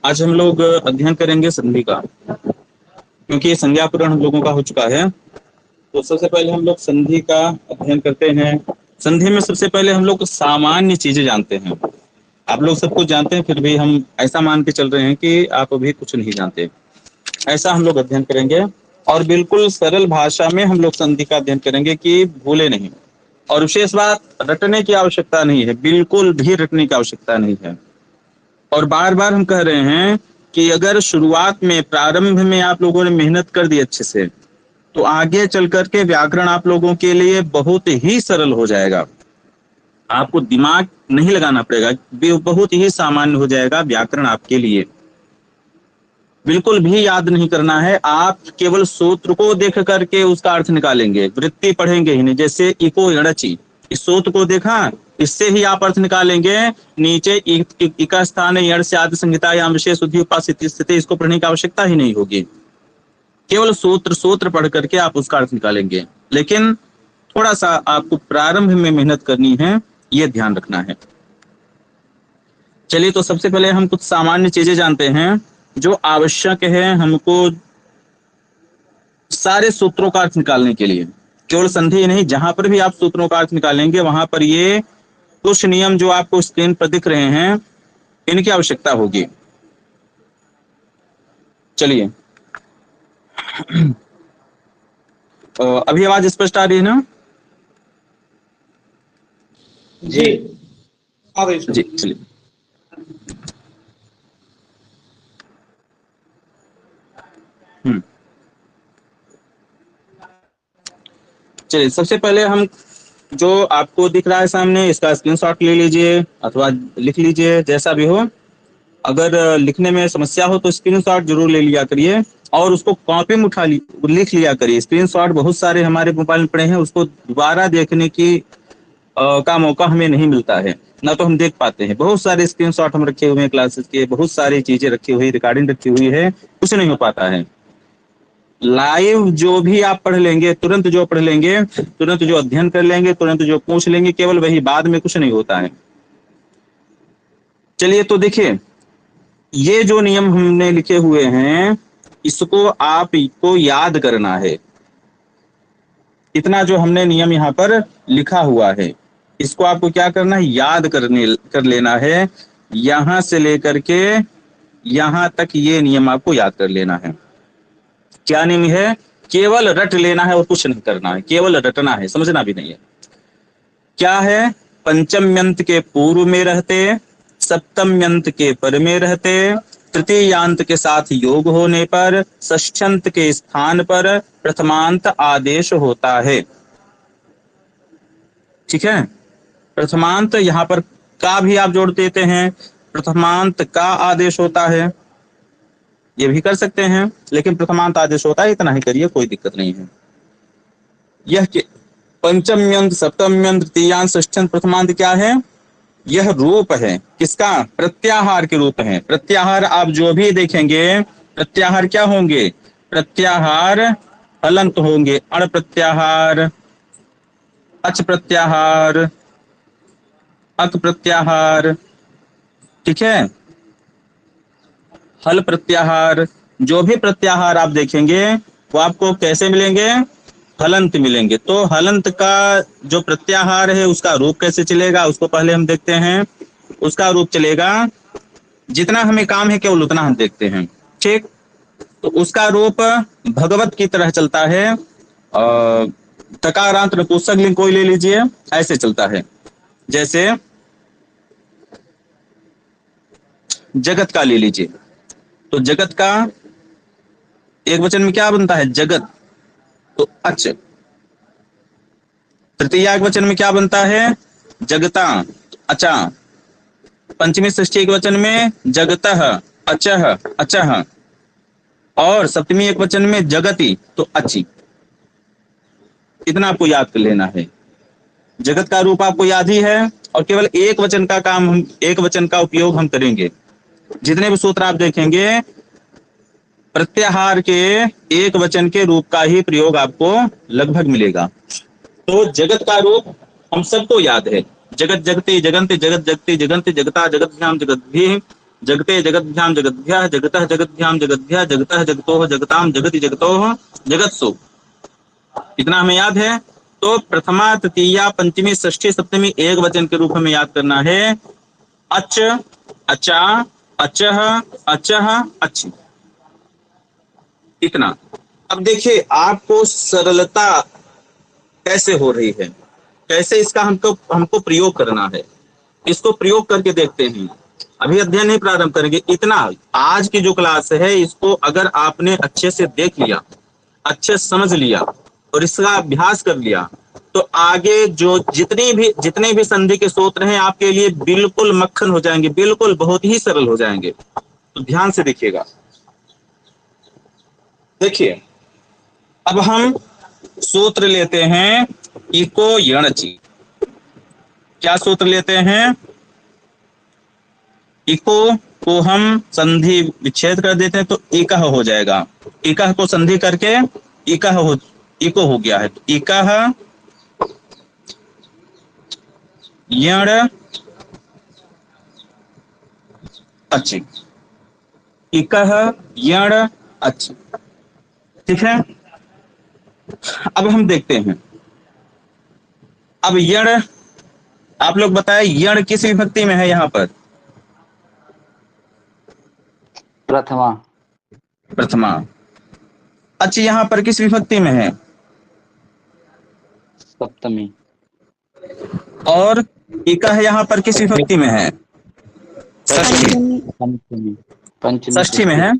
आज हम लोग अध्ययन करेंगे संधि का, क्योंकि ये संज्ञा पूरण हम लोगों का हो चुका है। तो सबसे पहले हम लोग संधि का अध्ययन करते हैं। संधि में सबसे पहले हम लोग सामान्य चीजें जानते हैं। आप लोग सब कुछ जानते हैं, फिर भी हम ऐसा मान के चल रहे हैं कि आप अभी कुछ नहीं जानते। ऐसा हम लोग अध्ययन करेंगे और बिल्कुल सरल भाषा में हम लोग संधि का अध्ययन करेंगे कि भूले नहीं। और विशेष बात, रटने की आवश्यकता नहीं है, बिल्कुल भी रटने की आवश्यकता नहीं है। और बार बार हम कह रहे हैं कि अगर शुरुआत में, प्रारंभ में आप लोगों ने मेहनत कर दी अच्छे से, तो आगे चल करके व्याकरण आप लोगों के लिए बहुत ही सरल हो जाएगा। आपको दिमाग नहीं लगाना पड़ेगा, बहुत ही सामान्य हो जाएगा व्याकरण आपके लिए। बिल्कुल भी याद नहीं करना है, आप केवल सूत्र को देख करके उसका अर्थ निकालेंगे, वृत्ति पढ़ेंगे ही नहीं। जैसे इको यणचि, इस सूत्र को देखा, इससे ही आप अर्थ निकालेंगे। नीचे इका स्थान यण से आदि संहिता या विशेष शुद्धि उपासित स्थिति, इसको पढ़ने की आवश्यकता ही नहीं होगी। केवल सूत्र पढ़ करके आप उसका अर्थ निकालेंगे। लेकिन थोड़ा सा आपको प्रारंभ में मेहनत करनी है, ये ध्यान रखना है। चलिए, तो सबसे पहले हम कुछ सामान्य चीजें जानते हैं जो आवश्यक है हमको सारे सूत्रों का अर्थ निकालने के लिए। केवल संधि नहीं, जहां पर भी आप सूत्रों का अर्थ निकालेंगे वहां पर ये कुछ नियम जो आपको स्क्रीन पर दिख रहे हैं, इनकी आवश्यकता होगी। चलिए, अभी आवाज स्पष्ट आ रही है ना? जी आ रही जी, चलिए। चलिए, सबसे पहले हम, जो आपको दिख रहा है सामने, इसका स्क्रीनशॉट ले लीजिए अथवा लिख लीजिए, जैसा भी हो। अगर लिखने में समस्या हो तो स्क्रीनशॉट जरूर ले लिया करिए और उसको कॉपी में लिख लिया करिए। स्क्रीनशॉट बहुत सारे हमारे मोबाइल में पड़े हैं, उसको दोबारा देखने की का मौका हमें नहीं मिलता है, ना तो हम देख पाते हैं। बहुत सारे स्क्रीनशॉट हम रखे हुए हैं क्लासेस के, बहुत सारी चीजें रखी हुई, रिकॉर्डिंग रखी हुई है, कुछ नहीं हो पाता है। लाइव जो भी आप पढ़ लेंगे, तुरंत जो पढ़ लेंगे, तुरंत जो अध्ययन कर लेंगे, तुरंत जो पूछ लेंगे, केवल वही, बाद में कुछ नहीं होता है। चलिए, तो देखिए, ये जो नियम हमने लिखे हुए हैं, इसको आपको याद करना है। इतना जो हमने नियम यहाँ पर लिखा हुआ है, इसको आपको क्या करना है, याद कर लेना है। यहां से लेकर के यहां तक ये नियम आपको याद कर लेना है। क्या नियम है? केवल रट लेना है और कुछ नहीं करना है, केवल रटना है, समझना भी नहीं है। क्या है? पंचम्यंत के पूर्व में रहते, सप्तम्यंत के पर में रहते, तृतीयांत के साथ योग होने पर, षष्ठ्यंत के स्थान पर प्रथमांत आदेश होता है। ठीक है, प्रथमांत यहाँ पर का भी आप जोड़ देते हैं, प्रथमांत का आदेश होता है, ये भी कर सकते हैं, लेकिन प्रथमांत आदेश होता है, इतना ही करिए, कोई दिक्कत नहीं है। यह पंचम्यंत, सप्तम्यंत, तृतीयांत, षष्ठ्यंत, प्रथमांत क्या है? यह रूप है। किसका? प्रत्याहार के रूप है। प्रत्याहार आप जो भी देखेंगे, प्रत्याहार क्या होंगे? प्रत्याहार हलंत होंगे। अण प्रत्याहार, अच प्रत्याहार, अक प्रत्याहार, ठीक है, हल प्रत्याहार। जो भी प्रत्याहार आप देखेंगे वो आपको कैसे मिलेंगे? हलंत मिलेंगे। तो हलंत का जो प्रत्याहार है उसका रूप कैसे चलेगा, उसको पहले हम देखते हैं। उसका रूप चलेगा, जितना हमें काम है केवल उतना हम देखते हैं, ठीक। तो उसका रूप भगवत की तरह चलता है। तकारांत नपुंसक लिंग कोई ले लीजिए, ऐसे चलता है। जैसे जगत का ले लीजिए, तो जगत का एक वचन में क्या बनता है? जगत, तो अच। तृतीय एक वचन में क्या बनता है? जगता, अचा। पंचमी षष्ठी एक वचन में जगतः, अचह, अचह। और सप्तमी एक वचन में जगति, तो अचि। इतना आपको याद कर लेना है। जगत का रूप आपको याद ही है, और केवल एक वचन का काम, हम एक वचन का उपयोग हम करेंगे। जितने भी सूत्र आप देखेंगे, प्रत्याहार के एक वचन के रूप का ही प्रयोग आपको लगभग मिलेगा। तो जगत का रूप हम सबको याद है, जगत जगते, जगन्ते, जगत जगते, जगन्ते, जगता, जगत ज्ञान, जगत भी, जगते जगद्भ्याम जगद्भ्यः जगतः जगद्भ्याम जगद्भ्यः जगतः जगतोः जगताम जगति जगतोः जगत्सु। इतना हमें याद है। तो प्रथमा तृतीया पंचमी षष्ठी सप्तमी एक वचन के रूप में याद करना है। अच, अचा, अचह, अचह, अच्छी। इतना। अब देखिए आपको सरलता कैसे हो रही है, कैसे इसका हमको प्रयोग करना है, इसको प्रयोग करके देखते हैं। अभी अध्ययन नहीं प्रारंभ करेंगे। इतना आज की जो क्लास है इसको अगर आपने अच्छे से देख लिया, अच्छे से समझ लिया और इसका अभ्यास कर लिया तो आगे जो जितने भी संधि के सूत्र हैं आपके लिए बिल्कुल मक्खन हो जाएंगे, बिल्कुल बहुत ही सरल हो जाएंगे। तो ध्यान से देखिएगा। देखिए अब हम सूत्र लेते हैं इको यणचि। क्या सूत्र लेते हैं? इको को हम संधि विच्छेद कर देते हैं तो इकह हो जाएगा। इकह को संधि करके इको हो गया है। तो इकह यण अच्छी, इकह यण अच्छी। ठीक है। अब हम देखते हैं। अब यण आप लोग बताएं यण किस विभक्ति में है यहाँ पर? प्रथमा। प्रथमा। अच्छा यहाँ पर किस विभक्ति में है? सप्तमी। और इकह यहाँ पर किस विभक्ति में है? षष्ठी। पंचमी। षष्ठी में है।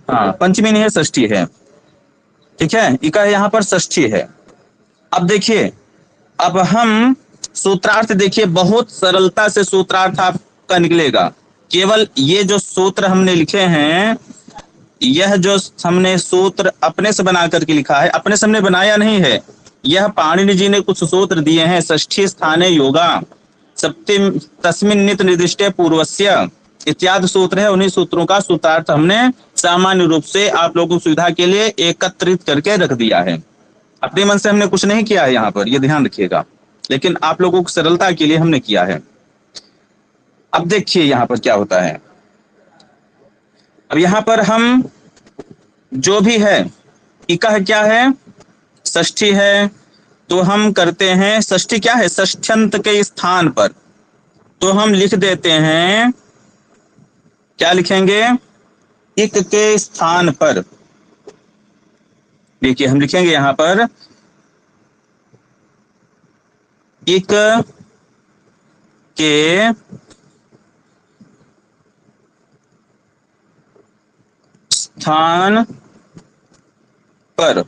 हाँ पंचमी नहीं है, षष्ठी है। ठीक है। इकह यहाँ पर षष्ठी है। अब देखिए अब हम सूत्रार्थ देखिए, बहुत सरलता से सूत्रार्थ आपका निकलेगा। केवल ये जो सूत्र हमने लिखे हैं, यह जो हमने सूत्र अपने से बना करके लिखा है, अपने से हमने बनाया नहीं है, यह पाणिनि जी ने कुछ सूत्र दिए हैं। षष्ठी स्थाने योगा सप्तम तस्मिन् नित निर्दिष्टे पूर्वस्य इत्यादि सूत्र है। उन्हीं सूत्रों का सूत्रार्थ हमने सामान्य रूप से आप लोगों की सुविधा के लिए एकत्रित करके रख दिया है। अपने मन से हमने कुछ नहीं किया है यहाँ पर, यह ध्यान रखिएगा, लेकिन आप लोगों की सरलता के लिए हमने किया है। अब देखिए यहाँ पर क्या होता है। अब यहाँ पर हम जो भी है, इकह क्या है? षष्ठी है। तो हम करते हैं, षष्ठी क्या है? षष्ठ्यंत के स्थान पर तो हम लिख देते हैं, क्या लिखेंगे? इक के स्थान पर। देखिए हम लिखेंगे यहां पर इक के स्थान पर।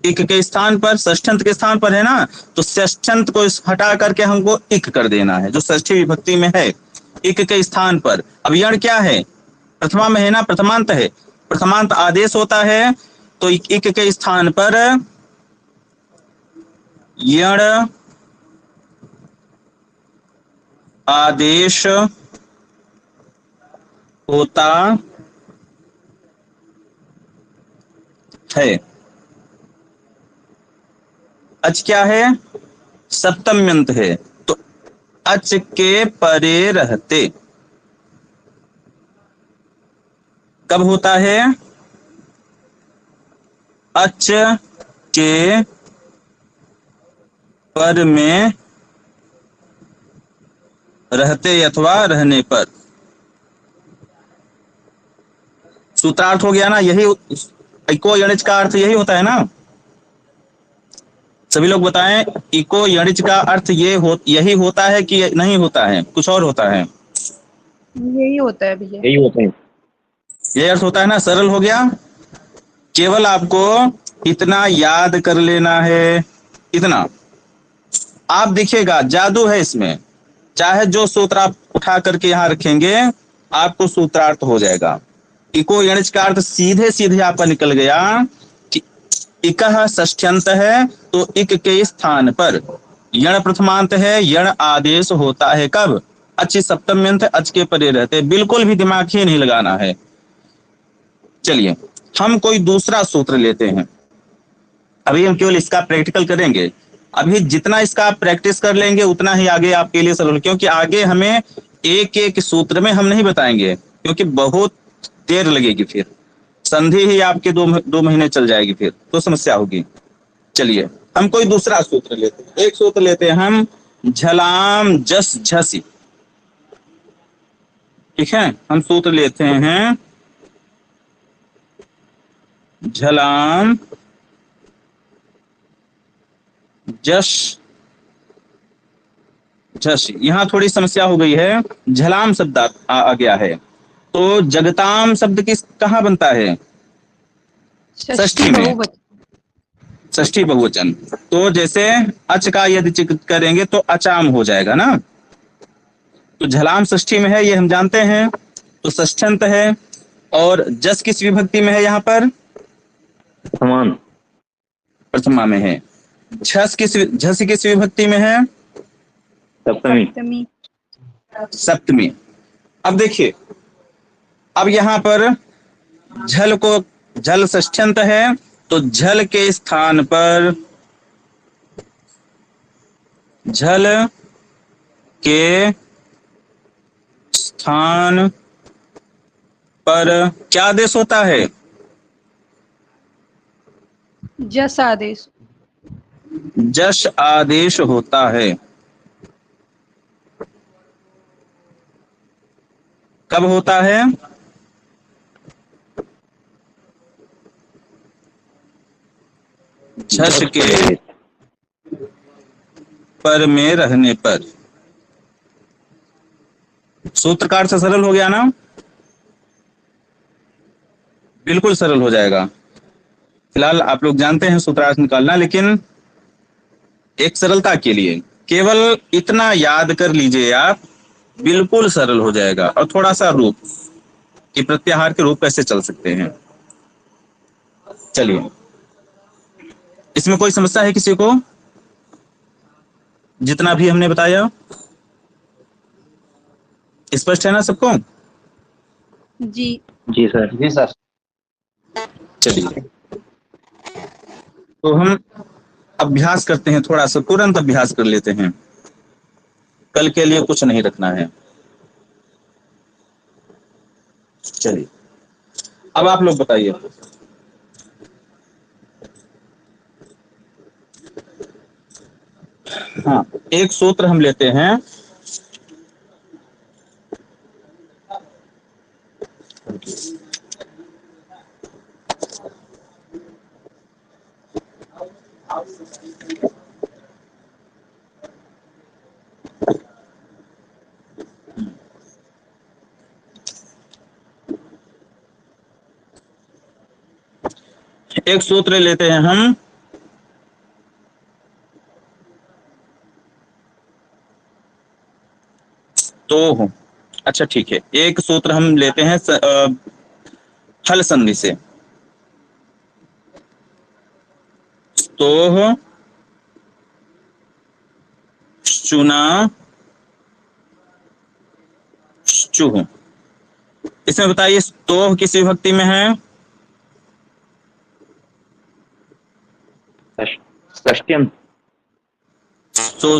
इक के स्थान पर, षष्ठ्यंत के स्थान पर है ना, तो षष्ठ्यंत को हटा करके हमको इक कर देना है, जो षष्ठी विभक्ति में है। इक के स्थान पर। अब यण क्या है? प्रथमा में है ना, प्रथमांत है। प्रथमांत आदेश होता है, तो इक के स्थान पर यण आदेश होता है। अच क्या है? सप्तम्यंत है, तो अच के परे रहते कब होता है? अच के पर में रहते अथवा रहने पर। सूत्रार्थ हो गया ना, यही इको यणिच का अर्थ यही होता है ना। सभी लोग बताएं, इको यणिच का अर्थ यही होता है कि नहीं होता है, कुछ और होता है? यही होता है भैया। यही होता है। ये अर्थ होता है ना। सरल हो गया। केवल आपको इतना याद कर लेना है। इतना आप देखिएगा, जादू है इसमें। चाहे जो सूत्र आप उठा करके यहाँ रखेंगे, आपको सूत्रार्थ हो जाएगा। इको यणिच का अर्थ सीधे सीधे आपका निकल गया कि इकह षष्ठ्यंत है, तो इक के स्थान पर यण प्रथमांत है, यण आदेश होता है कब? अच्छी सप्तम्यंत, अच के परे रहते। बिल्कुल भी दिमाग ही नहीं लगाना है। चलिए हम कोई दूसरा सूत्र लेते हैं। अभी हम केवल इसका प्रैक्टिकल करेंगे। अभी जितना इसका आप प्रैक्टिस कर लेंगे उतना ही आगे आपके लिए सरल, क्योंकि आगे हमें एक एक सूत्र में हम नहीं बताएंगे, क्योंकि बहुत देर लगेगी, फिर संधि ही आपके दो महीने चल जाएगी, फिर तो समस्या होगी। चलिए हम कोई दूसरा सूत्र लेते हैं। एक सूत्र लेते हैं हम, झलाम जस झसी। ठीक है, हम सूत्र लेते हैं झलाम जस झस। यहां थोड़ी समस्या हो गई है, झलाम शब्द आ गया है, तो जगताम शब्द किस कहाँ बनता है? षष्ठी में, बहुवचन। षष्ठी बहुवचन। तो जैसे अच का यदि चिकित करेंगे तो अचाम हो जाएगा ना। तो झलाम षष्ठी में है, ये हम जानते हैं, तो षष्ठ्यंत है। और जस किस विभक्ति में है यहाँ पर? समान। प्रथमा में है। झस किस विभक्ति में है? सप्तमी। सप्तमी। सप्तमी। अब देखिए, अब यहाँ पर झल को, झल षष्ठ्यंत है, तो झल के स्थान पर, झल के स्थान पर क्या आदेश होता है? जस आदेश। जश आदेश होता है। कब होता है? झस के पर में रहने पर। सूत्रकार से सरल हो गया ना? बिल्कुल सरल हो जाएगा। फिलहाल आप लोग जानते हैं सूत्रार्थ निकालना, लेकिन एक सरलता के लिए केवल इतना याद कर लीजिए आप, बिल्कुल सरल हो जाएगा। और थोड़ा सा रूप कि प्रत्याहार के रूप कैसे चल सकते हैं। चलिए, इसमें कोई समस्या है किसी को? जितना भी हमने बताया स्पष्ट है ना सबको? जी। जी सर। जी सर। चलिए, तो हम अभ्यास करते हैं, थोड़ा सा तुरंत अभ्यास कर लेते हैं, कल के लिए कुछ नहीं रखना है। चलिए, अब आप लोग बताइए। हाँ, एक सूत्र हम लेते हैं, एक सूत्र लेते हैं हम, तो अच्छा ठीक है, एक सूत्र हम लेते हैं हल संधि से। तो चुना चूह। इसमें बताइए तो किस विभक्ति में है? षष्ठ्यंत। तो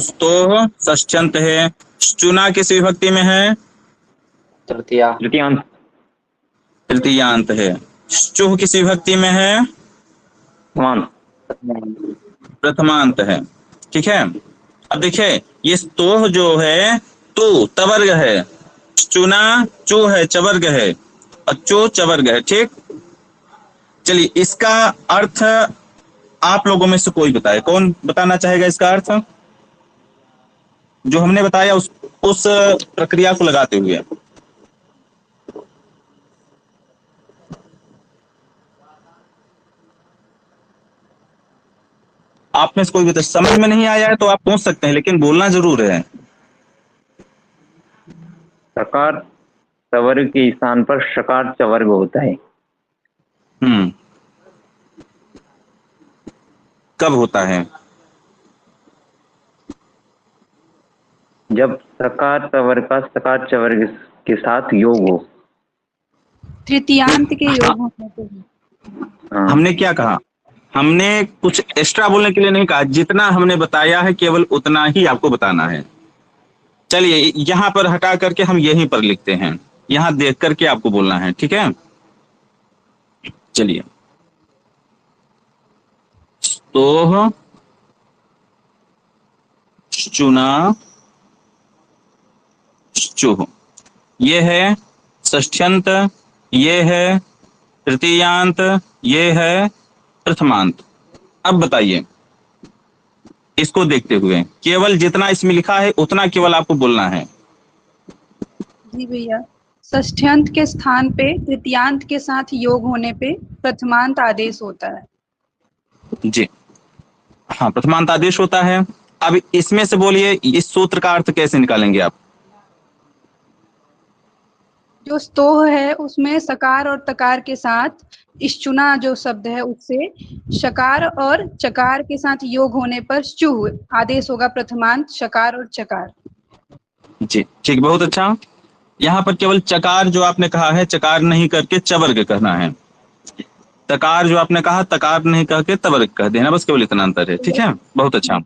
षष्ठ्यंत है। चुना किस विभक्ति में है? तृतीयांत। तृतीयांत है। चूह किस विभक्ति में है? समान। प्रथमांत है। ठीक है, अब देखिए, ये तो जो है तू तवर्ग है, चुना चू है चवर्ग है, और चो चवर्ग है। ठीक, चलिए इसका अर्थ आप लोगों में से कोई बताए, कौन बताना चाहेगा इसका अर्थ? जो हमने बताया उस प्रक्रिया को लगाते हुए। आप में से कोई बता, समझ में नहीं आया है तो आप पूछ सकते हैं, लेकिन बोलना जरूर है। सकार सवर्ग के स्थान पर शकार चवर्ग होता है। कब होता है? जब सकार सवर्ग का सकार चवर्ग के साथ योग हो। तृतीयांत के योग होने पे ही। हाँ। हमने क्या कहा? हमने कुछ एक्स्ट्रा बोलने के लिए नहीं कहा, जितना हमने बताया है केवल उतना ही आपको बताना है। चलिए यहां पर हटा करके हम यहीं पर लिखते हैं, यहां देख करके आपको बोलना है, ठीक है। चलिए, स्तोह, चुना, चुह, ये है षष्ठ्यंत, ये है तृतीयांत, ये है प्रथमांत। अब बताइए इसको देखते हुए केवल जितना इसमें लिखा है उतना केवल आपको बोलना है। जी भैया, षष्ठ्यंत के स्थान पे तृतीयांत के साथ योग होने पे प्रथमांत आदेश होता है। जी हाँ, प्रथमांत आदेश होता है। अब इसमें से बोलिए इस सूत्र का अर्थ कैसे निकालेंगे आप? जो स्तोह है उसमें सकार और तकार के साथ इश्चुना जो शब्द है उससे शकार और चकार के साथ योग होने पर चुह आदेश होगा, प्रथमांत शकार और चकार। जी ठीक, बहुत अच्छा। यहाँ पर केवल चकार जो आपने कहा है, चकार नहीं करके चवर्ग कहना है। तकार जो आपने कहा, तकार नहीं कह के तवर्ग कह देना, बस केवल इतना अंतर है, ठीक है। बहुत अच्छा।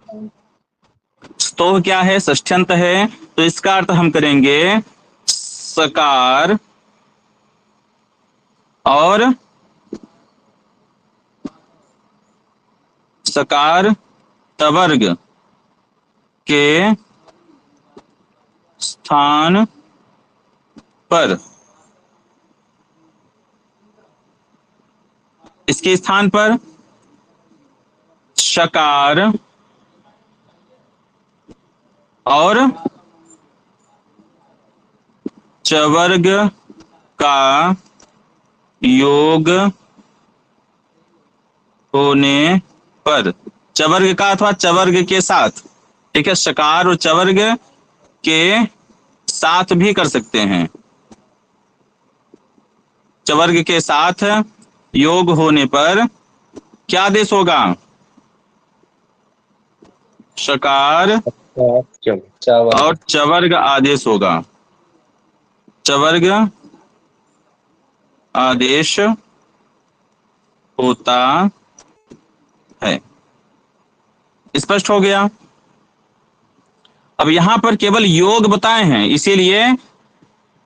स्तोह क्या है? षष्ठ्यंत है, तो इसका अर्थ हम करेंगे सकार और सकार तवर्ग के स्थान पर, इसके स्थान पर शकार और चवर्ग का योग होने पर, चवर्ग का अथवा चवर्ग के साथ, ठीक है, शकार और चवर्ग के साथ भी कर सकते हैं। चवर्ग के साथ योग होने पर क्या आदेश होगा? शकार और चवर्ग आदेश होगा, चवर्ग आदेश होता है। स्पष्ट हो गया? अब यहां पर केवल योग बताए हैं, इसीलिए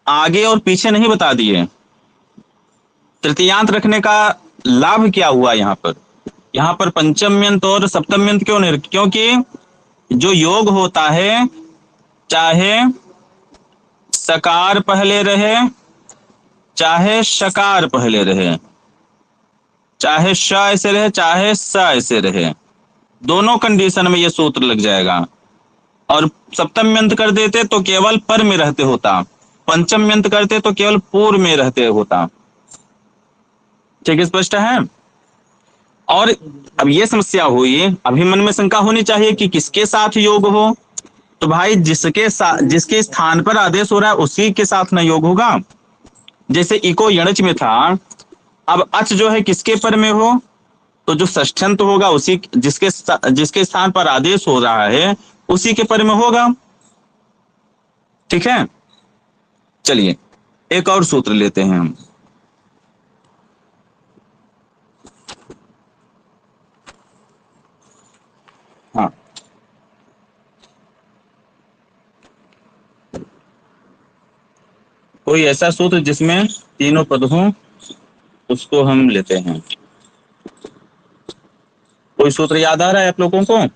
आगे और पीछे नहीं बता दिए। तृतीयांत रखने का लाभ क्या हुआ यहाँ पर? यहाँ पर पंचम्यंत और सप्तम्यंत क्यों नहीं? क्योंकि जो योग होता है, चाहे सकार पहले रहे चाहे शकार पहले रहे, चाहे श ऐसे रहे चाहे स ऐसे रहे, दोनों कंडीशन में ये सूत्र लग जाएगा। और सप्तम्यंत कर देते तो केवल पर में रहते होता, पंचम्यंत करते तो केवल पूर्व में रहते होता। ठीक है, स्पष्ट है? और अब ये समस्या हुई, अभी मन में शंका होनी चाहिए कि किसके साथ योग हो। तो भाई जिसके स्थान पर आदेश हो रहा है उसी के साथ ना योग होगा। जैसे इको यणच में था, अब अच जो है किसके पर में हो, तो जो षष्ठ्यंत होगा उसी जिसके स्थान पर आदेश हो रहा है उसी के पर में होगा। ठीक है, चलिए एक और सूत्र लेते हैं हम। हाँ, कोई ऐसा सूत्र जिसमें तीनों पद हों उसको हम लेते हैं। कोई सूत्र याद आ रहा है आप लोगों को?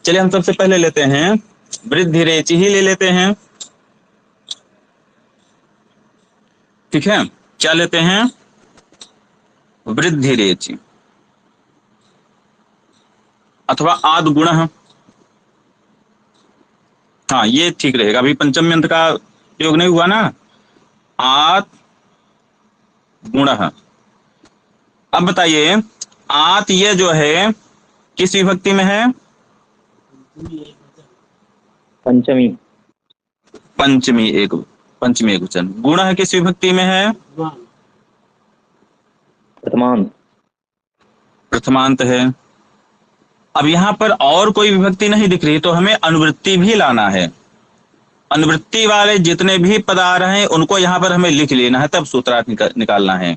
चलिए हम सबसे पहले लेते हैं वृद्धि रेचि ही ले लेते हैं। ठीक है, क्या लेते हैं? वृद्धि रेचि अथवा आद गुण। हाँ, ये ठीक रहेगा। अभी पंचम्यंत का प्रयोग नहीं हुआ ना, आत गुण। अब बताइए आत ये जो है किस विभक्ति में है? पंचमी। पंचमी एक वचन। गुण है किस विभक्ति में है? प्रथमांत। प्रथमांत है। अब यहाँ पर और कोई विभक्ति नहीं दिख रही, तो हमें अनुवृत्ति भी लाना है। अनुवृत्ति वाले जितने भी पद आ रहे हैं उनको यहाँ पर हमें लिख लेना है, तब सूत्रार्थ निकालना है।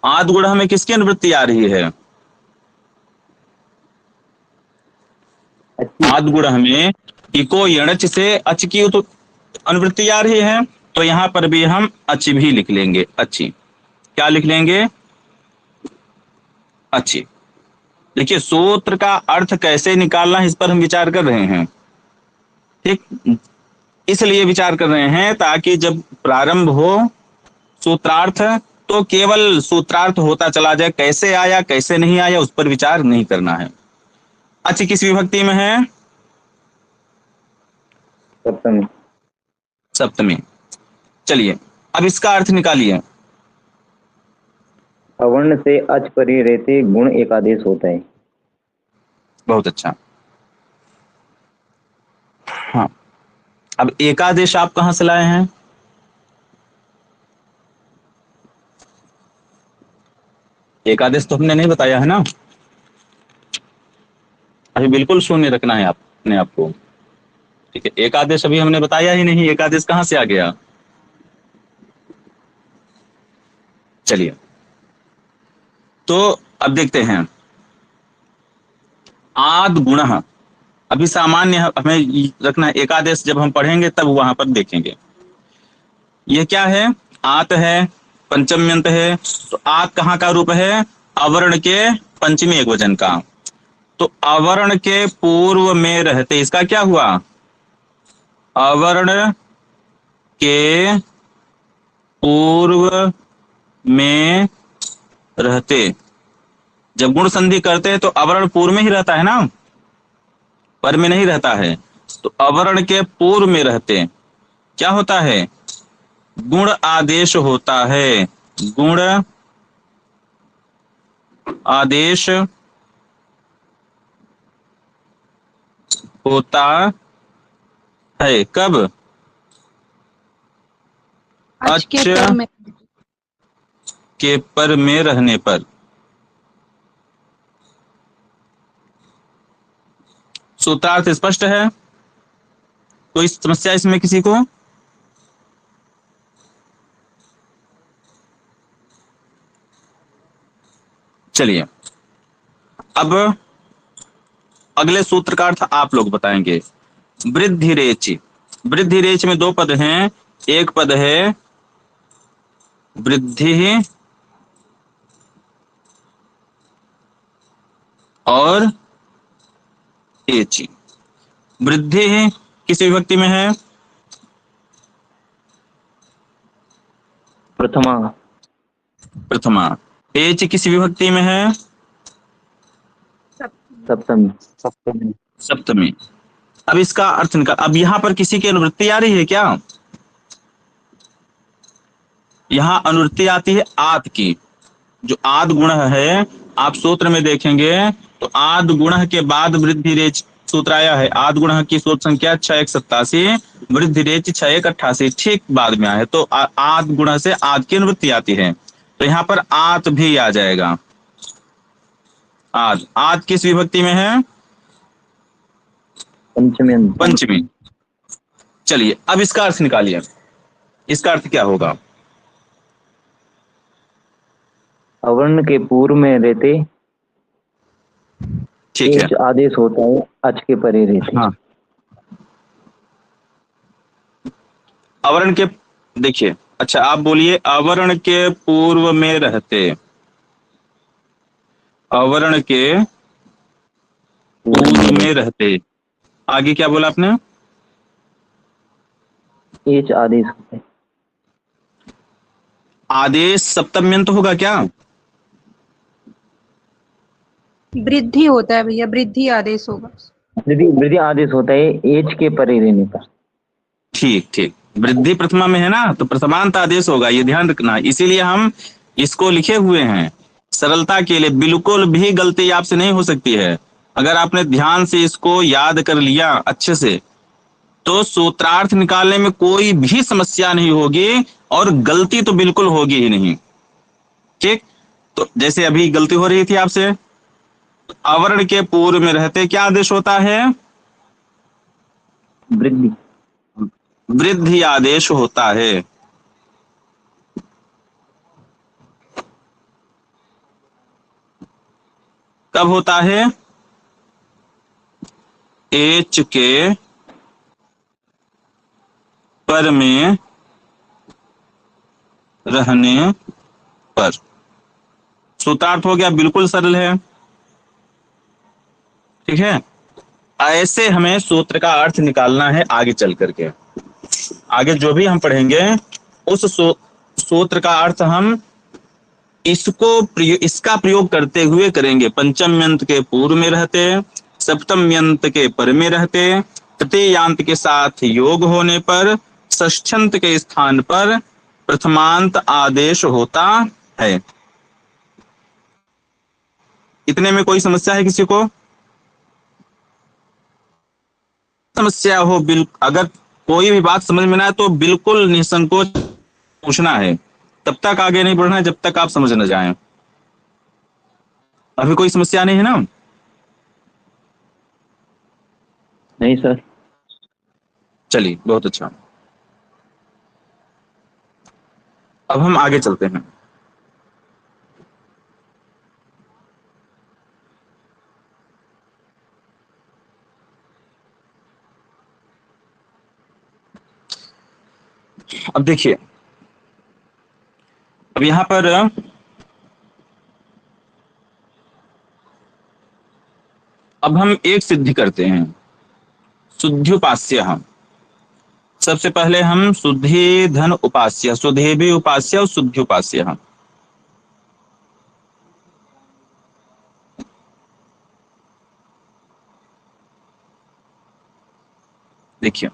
आद गुण में किसकी अनुवृत्ति आ रही है? आद गुण में इको यणच से अच की तो अनुवृत्ति आ रही है, तो यहां पर भी हम अच भी लिख लेंगे। अच्छी क्या लिख लेंगे? अच्छी। देखिए सूत्र का अर्थ कैसे निकालना इस पर हम विचार कर रहे हैं। ठीक, इसलिए विचार कर रहे हैं ताकि जब प्रारंभ हो सूत्रार्थ तो केवल सूत्रार्थ होता चला जाए, कैसे आया कैसे नहीं आया उस पर विचार नहीं करना है। अच्छी किस विभक्ति में है? सप्तमी। सप्तमी। चलिए अब इसका अर्थ निकालिए। अवर्ण से अच परे रहते गुण एकादेश होता है। बहुत अच्छा। हाँ, अब एकादेश आप कहां से लाए हैं? एकादेश तो हमने नहीं बताया है ना, अभी बिल्कुल शून्य रखना है अपने आपको। ठीक है, एकादेश अभी हमने बताया ही नहीं, एकादेश कहां से आ गया? चलिए तो अब देखते हैं आद गुण, अभी सामान्य हमें रखना है, एकादेश जब हम पढ़ेंगे तब वहां पर देखेंगे। ये क्या है? आत है, पंचम्यंत है, तो आत कहाँ का रूप है? अवर्ण के पंचमी एकवचन का। तो अवर्ण के पूर्व में रहते, इसका क्या हुआ? अवर्ण के पूर्व में रहते। जब गुण संधि करते हैं तो अवर्ण पूर्व में ही रहता है ना, पर में नहीं रहता है। तो अवर्ण के पूर्व में रहते क्या होता है? गुण आदेश होता है। गुण आदेश होता है। कब? अच के पर में। के पर में रहने पर। सूत्रार्थ स्पष्ट है? कोई समस्या इसमें किसी को? चलिए अब अगले सूत्र का अर्थ आप लोग बताएंगे। वृद्धिरेच। वृद्धिरेच में दो पद हैं, एक पद है वृद्धि और एच। वृद्धि किस विभक्ति में है? प्रथमा। प्रथमा। एच किस विभक्ति में है? सप्तमी। सप्तमी। सप्तमी। अब इसका अर्थ निकाल। अब यहां पर किसी की अनुवृत्ति आ रही है क्या? यहां अनुवृत्ति आती है आद की। जो आद गुण है आप सूत्र में देखेंगे तो आद गुण के बाद वृद्धि रेच सूत्र आया है। आद गुण की सूत्र संख्या 6187, वृद्धि रेच 6188 ठीक बाद में आया है। तो आद गुण से आद की अनुवृत्ति आती है, तो यहाँ पर आत भी आ जाएगा। आद। आद किस विभक्ति में है? पंचमी। पंचमी। चलिए अब इसका अर्थ निकालिए। इसका अर्थ क्या होगा? अवर्ण के पूर्व में रहते ठीक है, एच आदेश होता है, अच के परे रहते। हाँ। अवर्ण के, देखिए अच्छा आप बोलिए अवर्ण के पूर्व में रहते। अवर्ण के पूर्व में रहते, आगे क्या बोला आपने? एच आदेश होता है। आदेश सप्तम्यंत होगा क्या? वृद्धि होता है भैया, वृद्धि आदेश होगा। वृद्धि आदेश होता है एच के परे रहने पर। ठीक ठीक, वृद्धि प्रथमा में है ना, तो प्रथमांत आदेश होगा, ये ध्यान रखना। इसीलिए हम इसको लिखे हुए हैं सरलता के लिए। बिल्कुल भी गलती आपसे नहीं हो सकती है। अगर आपने ध्यान से इसको याद कर लिया अच्छे से तो सूत्रार्थ निकालने में कोई भी समस्या नहीं होगी और गलती तो बिल्कुल होगी ही नहीं। ठीक, तो जैसे अभी गलती हो रही थी आपसे, अवर्ण के पूर्व में रहते क्या आदेश होता है? वृद्धि। वृद्धि आदेश होता है। कब होता है? एच के पर में रहने पर। सूत्रार्थ हो गया, बिल्कुल सरल है। ठीक है, ऐसे हमें सूत्र का अर्थ निकालना है आगे चल करके। आगे जो भी हम पढ़ेंगे उस सूत्र का अर्थ हम इसका प्रयोग करते हुए करेंगे। पंचम यंत के पूर्व में रहते, सप्तम यंत के पर में रहते, तृतीयांत के साथ योग होने पर, षष्ठ्यंत के स्थान पर प्रथमांत आदेश होता है। इतने में कोई समस्या है किसी को? समस्या हो, अगर कोई भी बात समझ में ना आए तो बिल्कुल निसंकोच पूछना है। तब तक आगे नहीं बढ़ना है जब तक आप समझ न जाएं। अभी कोई समस्या नहीं है ना? नहीं सर। चलिए, बहुत अच्छा। अब हम आगे चलते हैं। अब देखिए, अब यहां पर अब हम एक सिद्धि करते हैं, शुद्ध्युपास्य। हम सबसे पहले हम शुद्धि धन उपास्य, शुद्धे भी उपास्य और शुद्ध्युपास्य। हम देखिए,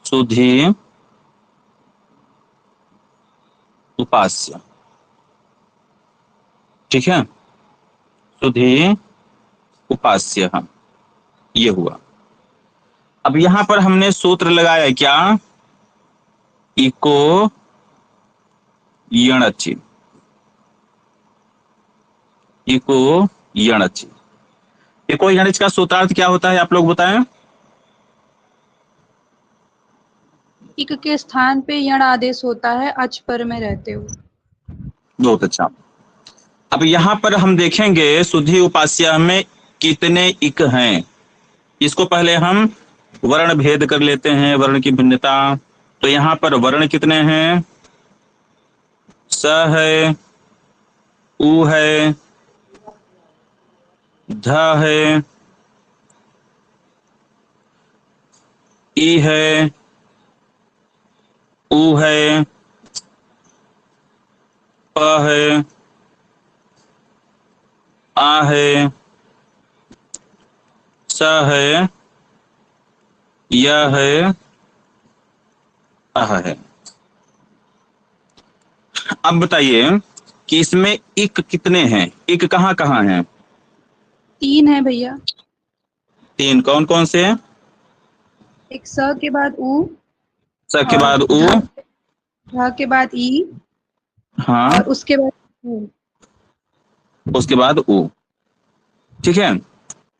शुद्धि उपास्य, ठीक है, शुद्धि उपास्य। हम ये हुआ। अब यहां पर हमने सूत्र लगाया क्या? इको यणचि, इको यणचि। इको यणच का सूत्रार्थ क्या होता है, आप लोग बताएं। इक के स्थान पे यण आदेश होता है अच पर में रहते हुए। बहुत अच्छा। अब यहां पर हम देखेंगे शुद्धि उपास्य में कितने इक हैं। इसको पहले हम वर्ण भेद कर लेते हैं, वर्ण की भिन्नता। तो यहां पर वर्ण कितने हैं? स है, उ है, ध है, ई है, उ है, प है, आ है, स है, य है, अह है। अब बताइए कि इसमें इक कितने हैं? इक कहाँ कहाँ हैं? 3 है भैया। 3। कौन कौन से हैं? एक स के बाद उ, स के बाद उ, ध के बाद ई, हाँ, और उसके बाद उ। उसके बाद उ। ठीक है,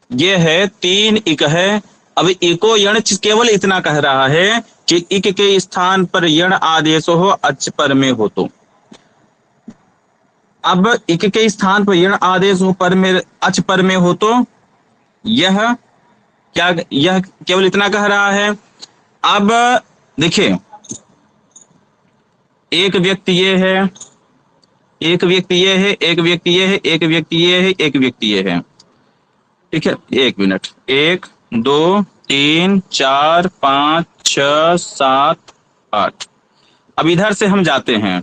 ये है 3 इक है। अब इको यण केवल इतना कह रहा है कि इक के स्थान पर यण आदेश हो अच पर में हो तो। अब इक के स्थान पर यण आदेश हो पर में, अच पर में हो तो यह क्या, यह केवल इतना कह रहा है। अब देखिए, एक व्यक्ति ये है, एक व्यक्ति ये है, एक व्यक्ति ये है, एक व्यक्ति ये है, एक व्यक्ति ये है। ठीक है, एक मिनट, 1 2 3 4 5 6 7 8। अब इधर से हम जाते हैं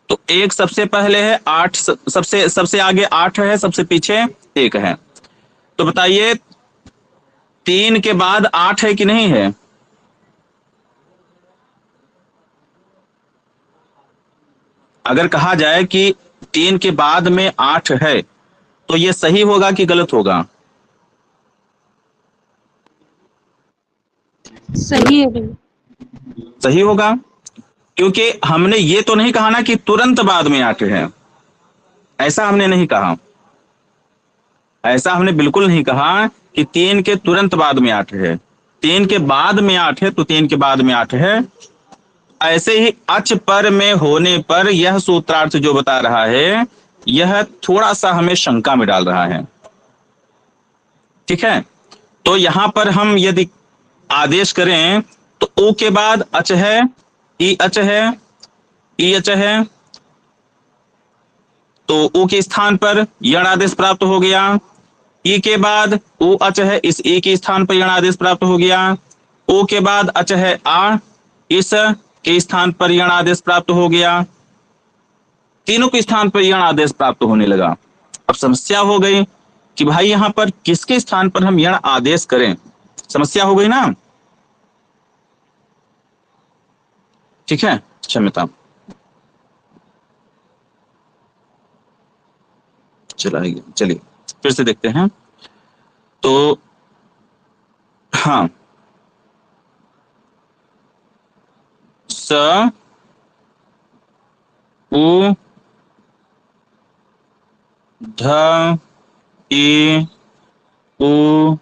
तो एक सबसे पहले है, 8 सबसे आगे 8 है, सबसे पीछे 1 है। तो बताइए 3 के बाद 8 है कि नहीं है? अगर कहा जाए कि 3 के बाद में 8 है तो ये सही होगा कि गलत होगा? सही है भैया। सही होगा, क्योंकि हमने ये तो नहीं कहा ना कि तुरंत बाद में 8 है। ऐसा हमने नहीं कहा, ऐसा हमने बिल्कुल नहीं कहा कि 3 के तुरंत बाद में 8 है। 3 के बाद में 8 है तो 3 के बाद में 8 है, ऐसे ही अच पर में होने पर यह सूत्रार्थ जो बता रहा है यह थोड़ा सा हमें शंका में डाल रहा है। ठीक है, तो यहां पर हम यदि आदेश करें तो ओ के बाद अच है, ई अच है, ई अच है, तो ओ के स्थान पर यण आदेश प्राप्त हो गया। ई के बाद ओ अच है, इस ई के स्थान पर यण आदेश प्राप्त हो गया। ओ के बाद अच है आ, इस के स्थान पर यण आदेश प्राप्त हो गया। तीनों के स्थान पर यण आदेश प्राप्त होने लगा। अब समस्या हो गई कि भाई यहां पर किसके स्थान पर हम यण आदेश करें, समस्या हो गई ना। ठीक है, क्षम्यता, चलिए फिर से देखते हैं। तो हाँ, स उ ध ई उ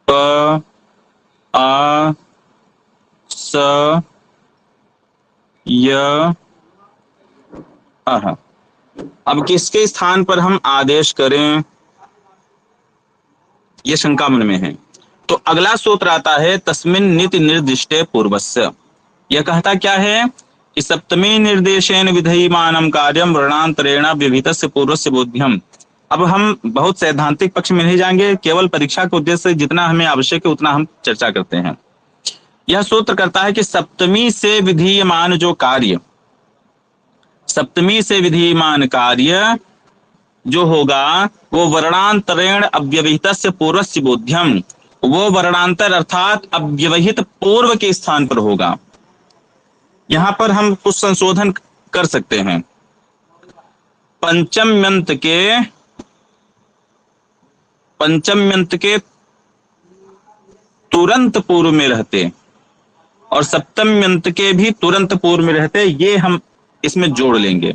प आ स य अह। अब किसके स्थान पर हम आदेश करें, यह शंका मन में है। तो अगला सूत्र आता है तस्मिन् निति निर्दिष्टे पूर्वस्य। यह कहता क्या है कि सप्तमी निर्देशेन विधीयमानं कार्यं वर्णांतरेण व्यवहितस्य पूर्वस्य बोध्यम। अब हम बहुत सैद्धांतिक पक्ष में नहीं जाएंगे, केवल परीक्षा के उद्देश्य से जितना हमें आवश्यक है उतना हम चर्चा करते हैं। यह सूत्र करता है कि सप्तमी से विधीयमान जो कार्य, सप्तमी से विधीयमान कार्य जो होगा वो वर्णांतरेण अव्यवहितस्य पूर्वस्य बोध्यम, वो वर्णांतर अर्थात अव्यवहित पूर्व के स्थान पर होगा। यहां पर हम कुछ संशोधन कर सकते हैं। पंचम्यंत के तुरंत पूर्व में रहते और सप्तम्यंत के भी तुरंत पूर्व में रहते, ये हम इसमें जोड़ लेंगे।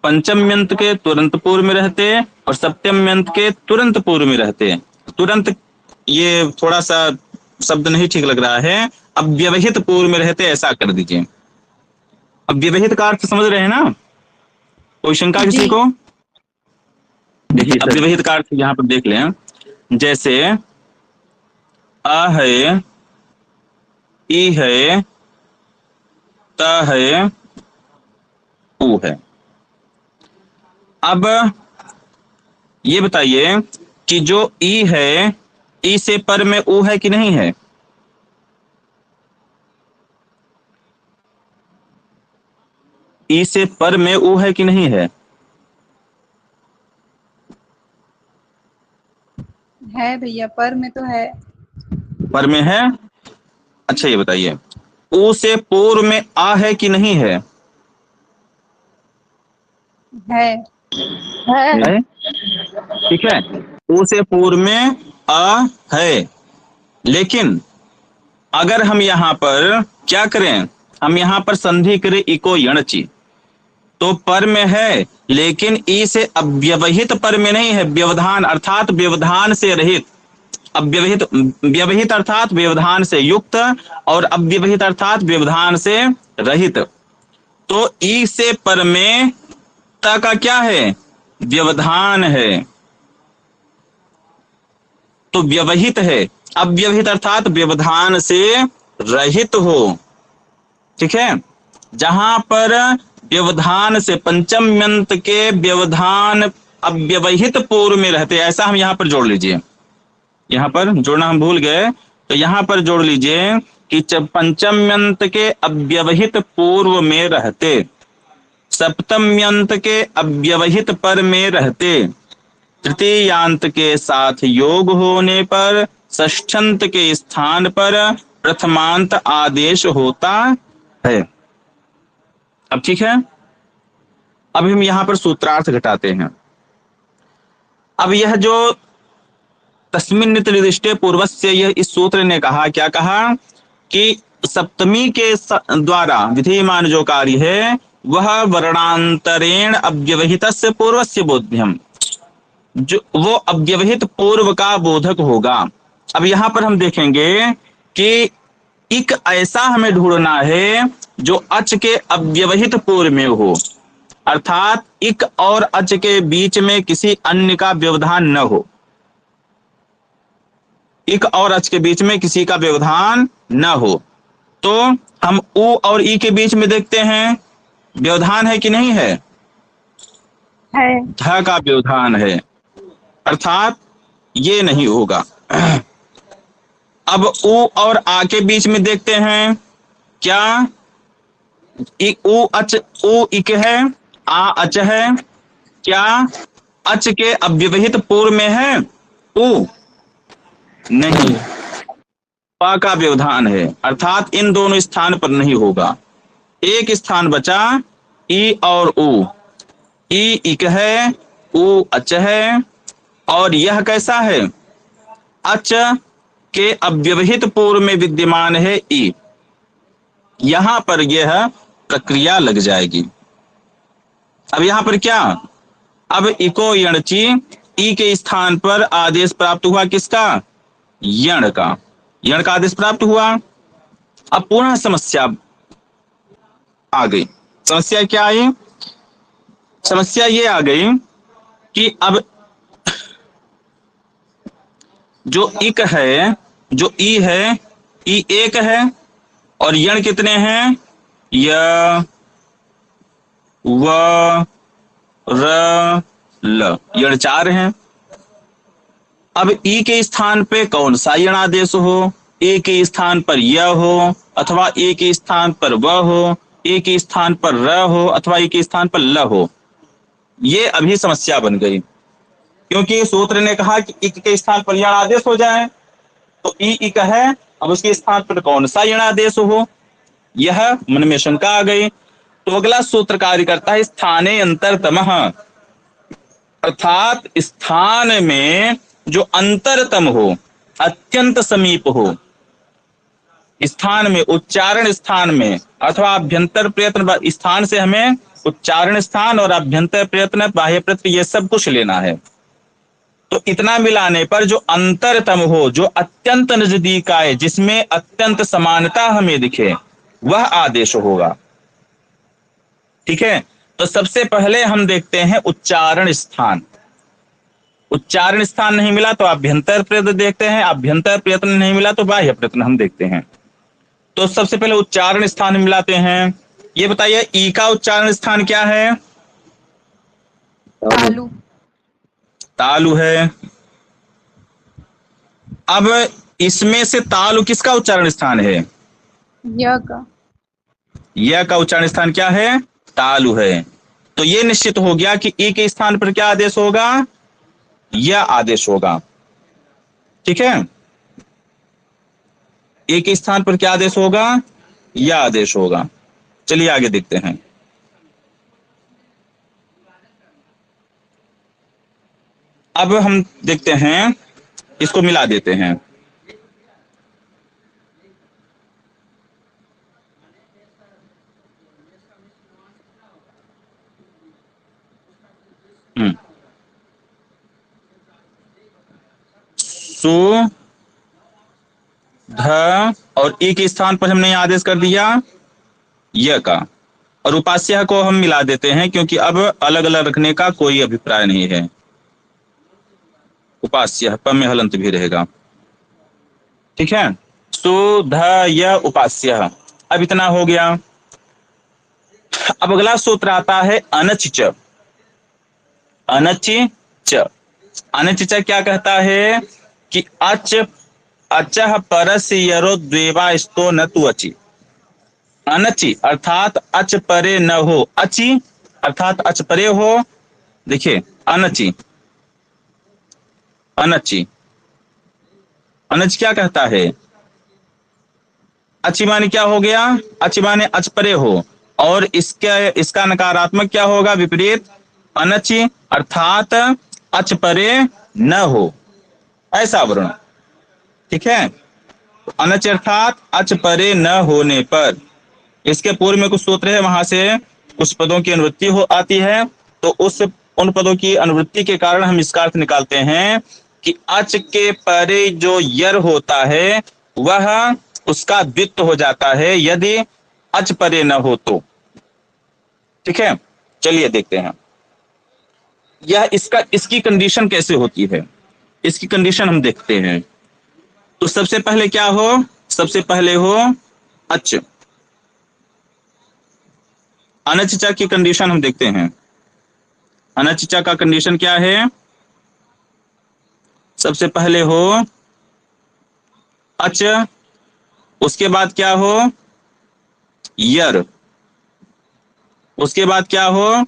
पंचम्यंत के तुरंत पूर्व में रहते और सप्तम्यंत के तुरंत पूर्व में रहते। तुरंत ये थोड़ा सा शब्द नहीं ठीक लग रहा है, अव्यवहित पूर्व में रहते ऐसा कर दीजिए। अव्यवहित का अर्थ समझ रहे हैं ना, कोई शंका किसी को? देखिए अव्यवहित का अर्थ यहाँ पर देख लें, जैसे अ है, ई है, त है, उ है। अब ये बताइए कि जो ई है, ई से पर में उ है कि नहीं है? ई से पर में उ है कि नहीं है? है भैया, पर में तो है। पर में है। अच्छा ये बताइए उ से पूर्व में आ है कि नहीं है? है। है। ठीक है, उ से पूर्व में आ है, लेकिन अगर हम यहां पर क्या करें, हम यहां पर संधि करें इको यणची, तो पर में है लेकिन ई से अव्यवहित पर में नहीं है, व्यवधान अर्थात व्यवधान से रहित। अव्यवहित, व्यवहित अर्थात व्यवधान से युक्त और अव्यवहित अर्थात व्यवधान से रहित। तो ई से पर में त का क्या है? व्यवधान है, तो व्यवहित है। अव्यवहित अर्थात व्यवधान से रहित हो। ठीक है, जहां पर व्यवधान से पंचम्यंत के व्यवधान अव्यवहित पूर्व में रहते, ऐसा हम यहां पर जोड़ लीजिए। यहां पर जोड़ना हम भूल गए, तो यहां पर जोड़ लीजिए कि पंचम्यंत के अव्यवहित पूर्व में रहते, सप्तम्यंत के अव्यवहित पर में रहते, तृतीयांत के साथ योग होने पर षष्ठ्यंत के स्थान पर प्रथमांत आदेश होता है। अब ठीक है, अब हम यहां पर सूत्रार्थ घटाते हैं। अब यह जो तस्मिन् निति निर्दिष्टे पूर्वस्य, यह इस सूत्र ने कहा, क्या कहा कि सप्तमी के द्वारा विधीयमान जो कार्य है वह वर्णांतरेण अव्यवहितस्य पूर्वस्य बोध्यम, जो वो अव्यवहित पूर्व का बोधक होगा। अब यहां पर हम देखेंगे कि इक ऐसा हमें ढूंढना है जो अच के अव्यवहित पूर्व में हो, अर्थात इक और अच के बीच में किसी अन्य का व्यवधान न हो। इक और अच के बीच में किसी का व्यवधान न हो। तो हम उ और ई के बीच में देखते हैं व्यवधान है कि नहीं है? ध का व्यवधान है, अर्थात ये नहीं होगा। अब उ और आ के बीच में देखते हैं क्या उ अच उ इक है, आ अच है, क्या अच के अव्यवहित पूर्व में है उ? नहीं, पा का व्यवधान है, अर्थात इन दोनों स्थान पर नहीं होगा। एक स्थान बचा ई और उ। ई इक है, उ अच है, और यह कैसा है? अच के अव्यवहित पूर्व में विद्यमान है ई। यहां पर यह प्रक्रिया लग जाएगी। अब यहां पर क्या? अब इको यणची, ई के स्थान पर आदेश प्राप्त हुआ किसका? यण का। यण का आदेश प्राप्त हुआ। अब पुनः समस्या आ गई। समस्या क्या आई? समस्या ये आ गई कि अब जो इक है, जो ई है, ई एक है और यण कितने हैं? य, व, र, ल, यण 4 हैं। अब ई के स्थान पे कौन सा यण आदेश हो? ए के स्थान पर य हो, अथवा ए के स्थान पर व हो, ए के स्थान पर र हो, अथवा ए के स्थान पर ल हो। ये अभी समस्या बन गई, क्योंकि सूत्र ने कहा कि इक के स्थान पर यण आदेश हो जाए, तो ई इक है, अब उसके स्थान पर कौन सा यण आदेश हो, यह मन में शंका आ गई। तो अगला सूत्र कार्य करता है स्थाने अंतरतमः, अर्थात स्थान में जो अंतरतम हो, अत्यंत समीप हो, स्थान में, उच्चारण स्थान में, अथवा अभ्यंतर प्रयत्न स्थान से हमें उच्चारण स्थान और अभ्यंतर प्रयत्न, बाह्य प्रयत्न, ये सब कुछ लेना है। तो इतना मिलाने पर जो अंतरतम हो, जो अत्यंत नजदीक आए, जिसमें अत्यंत समानता हमें दिखे, वह आदेश होगा। ठीक है, तो सबसे पहले हम देखते हैं उच्चारण स्थान। उच्चारण स्थान नहीं मिला तो अभ्यंतर प्रयत्न देखते हैं, अभ्यंतर प्रयत्न नहीं मिला तो बाह्य प्रयत्न हम देखते हैं। तो सबसे पहले उच्चारण स्थान मिलाते हैं। ये बताइए ई का उच्चारण स्थान क्या है? तालु। तालु है। अब इसमें से तालु किसका उच्चारण स्थान है? य का। य का उच्चारण स्थान क्या है? तालु है। तो ये निश्चित हो गया कि ई के स्थान पर क्या आदेश होगा? यह आदेश होगा। ठीक है, ए के स्थान पर क्या आदेश होगा? यह आदेश होगा। चलिए आगे देखते हैं। अब हम देखते हैं, इसको मिला देते हैं। सु, ध और ई के स्थान पर हमने आदेश कर दिया य का, और उपास्य को हम मिला देते हैं, क्योंकि अब अलग अलग रखने का कोई अभिप्राय नहीं है। उपास्य प में हलंत भी रहेगा। ठीक है, सु, ध, य, उपास्य। अब इतना हो गया। अब अगला सूत्र आता है अनच च। अनच च। अनच च क्या कहता है कि अच अचः परस्य यरो द्वेवा स्तो न तु अचि। अनचि अर्थात अच परे न हो, अचि अर्थात अच परे हो। देखिए अनचि, अनचि, अनच क्या कहता है? अचि माने क्या हो गया? अचि माने अच परे हो, और इसका नकारात्मक क्या होगा? विपरीत। अनचि अर्थात अच परे न हो, ऐसा वर्ण। ठीक है, अनच अर्थात अच परे न होने पर। इसके पूर्व में कुछ सूत्र है, वहां से कुछ पदों की अनुवृत्ति हो आती है, तो उन पदों की अनुवृत्ति के कारण हम इसका अर्थ निकालते हैं कि अच के परे जो यर होता है वह उसका द्वित्व हो जाता है यदि अच परे न हो तो। ठीक है, चलिए देखते हैं यह इसकी कंडीशन कैसे होती है। इसकी कंडीशन हम देखते हैं। तो सबसे पहले क्या हो, सबसे पहले हो अच। अनचचा की कंडीशन हम देखते हैं। अनचचा का कंडीशन क्या है, सबसे पहले हो अच, उसके बाद क्या हो यर, उसके बाद क्या हो